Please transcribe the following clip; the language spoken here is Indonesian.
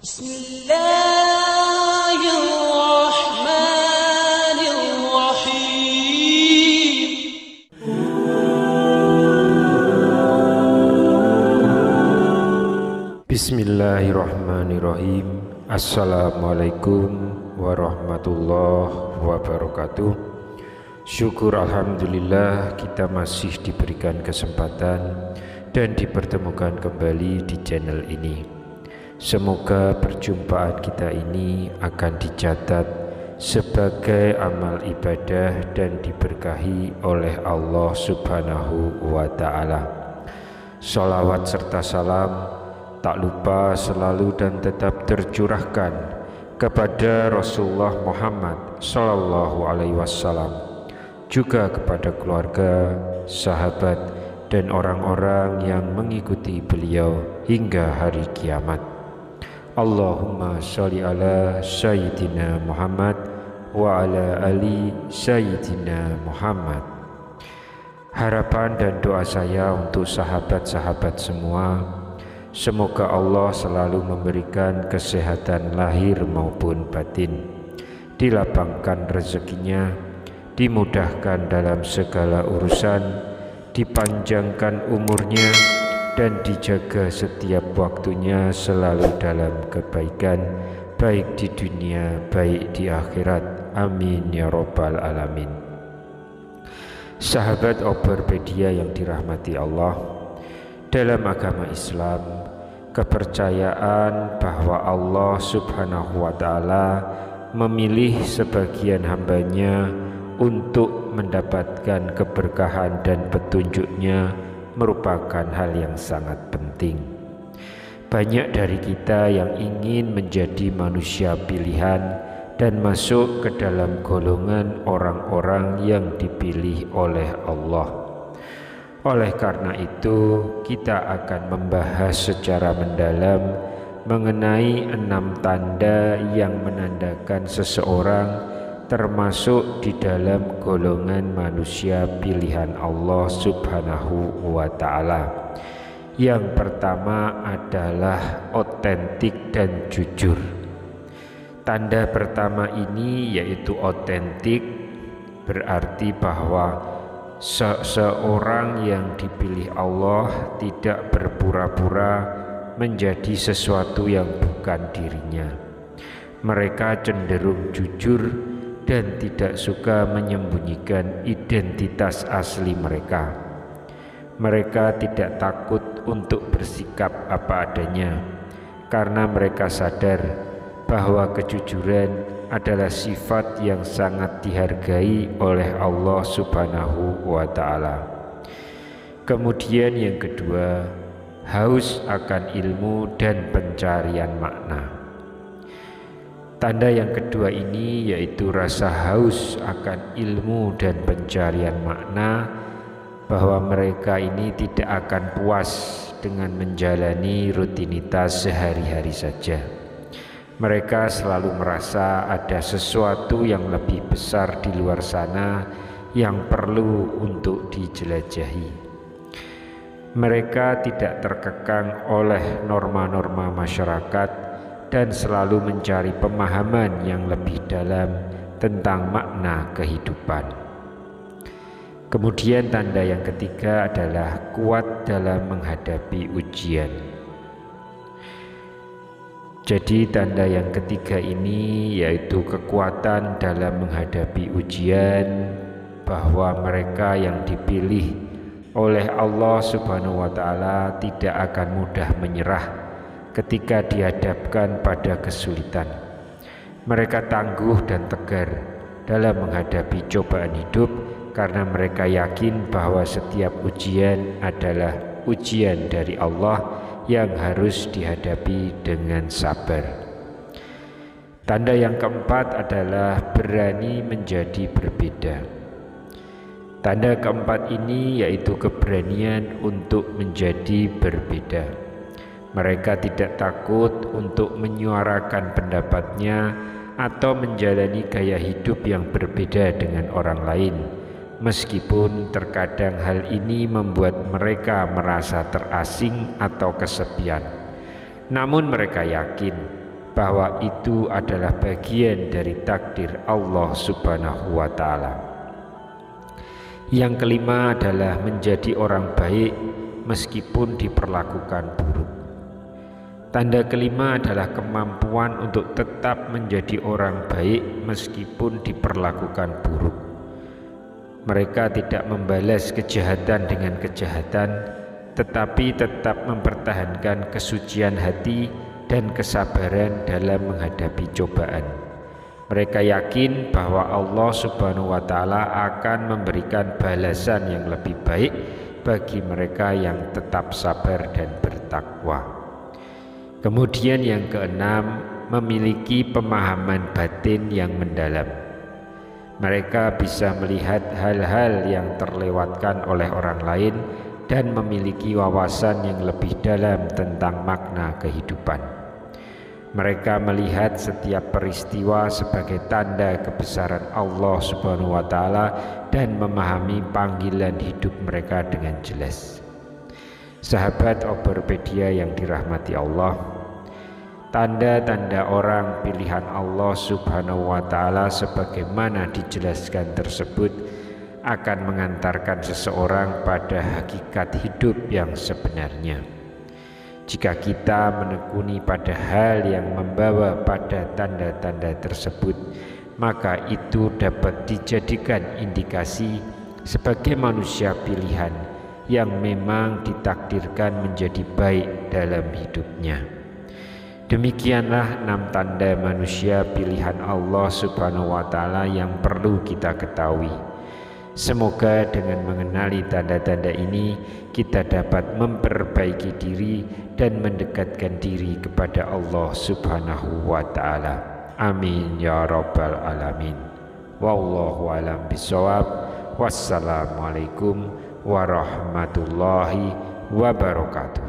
Bismillahirrahmanirrahim. Bismillahirrahmanirrahim. Assalamualaikum warahmatullahi wabarakatuh. Syukur alhamdulillah kita masih diberikan kesempatan dan dipertemukan kembali di channel ini. Semoga perjumpaan kita ini akan dicatat sebagai amal ibadah dan diberkahi oleh Allah Subhanahu wa ta'ala. Sholawat serta salam tak lupa selalu dan tetap tercurahkan kepada Rasulullah Muhammad Sallallahu Alaihi Wasallam, juga kepada keluarga, sahabat, dan orang-orang yang mengikuti beliau hingga hari kiamat. Allahumma sholli ala Sayyidina Muhammad wa ala ali Sayyidina Muhammad. Harapan dan doa saya untuk sahabat-sahabat semua, semoga Allah selalu memberikan kesehatan lahir maupun batin, dilapangkan rezekinya, dimudahkan dalam segala urusan, dipanjangkan umurnya, dan dijaga setiap waktunya selalu dalam kebaikan, baik di dunia, baik di akhirat. Amin ya rabbal alamin. Sahabat Overpedia yang dirahmati Allah, dalam agama Islam, kepercayaan bahwa Allah Subhanahu wa ta'ala memilih sebagian hambanya untuk mendapatkan keberkahan dan petunjuknya merupakan hal yang sangat penting. Banyak dari kita yang ingin menjadi manusia pilihan dan masuk ke dalam golongan orang-orang yang dipilih oleh Allah. Oleh karena itu, kita akan membahas secara mendalam mengenai 6 tanda yang menandakan seseorang termasuk di dalam golongan manusia pilihan Allah Subhanahu wa ta'ala. Yang pertama adalah otentik dan jujur. Tanda pertama ini yaitu otentik, berarti bahwa seseorang yang dipilih Allah tidak berpura-pura menjadi sesuatu yang bukan dirinya. Mereka cenderung jujur dan tidak suka menyembunyikan identitas asli mereka. Mereka tidak takut untuk bersikap apa adanya, karena mereka sadar bahwa kejujuran adalah sifat yang sangat dihargai oleh Allah Subhanahu wa ta'ala. Kemudian yang kedua, haus akan ilmu dan pencarian makna. Tanda yang kedua ini yaitu rasa haus akan ilmu dan pencarian makna, bahwa mereka ini tidak akan puas dengan menjalani rutinitas sehari-hari saja. Mereka selalu merasa ada sesuatu yang lebih besar di luar sana yang perlu untuk dijelajahi. Mereka tidak terkekang oleh norma-norma masyarakat dan selalu mencari pemahaman yang lebih dalam tentang makna kehidupan. Kemudian tanda yang ketiga adalah kuat dalam menghadapi ujian. Jadi tanda yang ketiga ini yaitu kekuatan dalam menghadapi ujian, bahwa mereka yang dipilih oleh Allah Subhanahu wa ta'ala tidak akan mudah menyerah ketika dihadapkan pada kesulitan. Mereka tangguh dan tegar dalam menghadapi cobaan hidup, karena mereka yakin bahwa setiap ujian adalah ujian dari Allah yang harus dihadapi dengan sabar. Tanda yang keempat adalah berani menjadi berbeda. Tanda keempat ini yaitu keberanian untuk menjadi berbeda. Mereka tidak takut untuk menyuarakan pendapatnya atau menjalani gaya hidup yang berbeda dengan orang lain, meskipun terkadang hal ini membuat mereka merasa terasing atau kesepian. Namun mereka yakin bahwa itu adalah bagian dari takdir Allah Subhanahu wa Ta'ala. Yang kelima adalah menjadi orang baik meskipun diperlakukan buruk. Tanda kelima adalah kemampuan untuk tetap menjadi orang baik meskipun diperlakukan buruk. Mereka tidak membalas kejahatan dengan kejahatan, tetapi tetap mempertahankan kesucian hati dan kesabaran dalam menghadapi cobaan. Mereka yakin bahwa Allah Subhanahu wa Ta'ala akan memberikan balasan yang lebih baik bagi mereka yang tetap sabar dan bertakwa. Kemudian yang keenam, memiliki pemahaman batin yang mendalam. Mereka bisa melihat hal-hal yang terlewatkan oleh orang lain dan memiliki wawasan yang lebih dalam tentang makna kehidupan. Mereka melihat setiap peristiwa sebagai tanda kebesaran Allah Subhanahu wa Ta'ala dan memahami panggilan hidup mereka dengan jelas. Sahabat Oberpedia yang dirahmati Allah, tanda-tanda orang pilihan Allah Subhanahu wa Ta'ala sebagaimana dijelaskan tersebut akan mengantarkan seseorang pada hakikat hidup yang sebenarnya. Jika kita menekuni pada hal yang membawa pada tanda-tanda tersebut, maka itu dapat dijadikan indikasi sebagai manusia pilihan yang memang ditakdirkan menjadi baik dalam hidupnya. Demikianlah 6 tanda manusia pilihan Allah Subhanahu wa Ta'ala yang perlu kita ketahui. Semoga dengan mengenali tanda-tanda ini kita dapat memperbaiki diri dan mendekatkan diri kepada Allah Subhanahu wa Ta'ala. Amin ya rabbal alamin. Wallahu alam bisawab. Wassalamualaikum warahmatullahi wabarakatuh.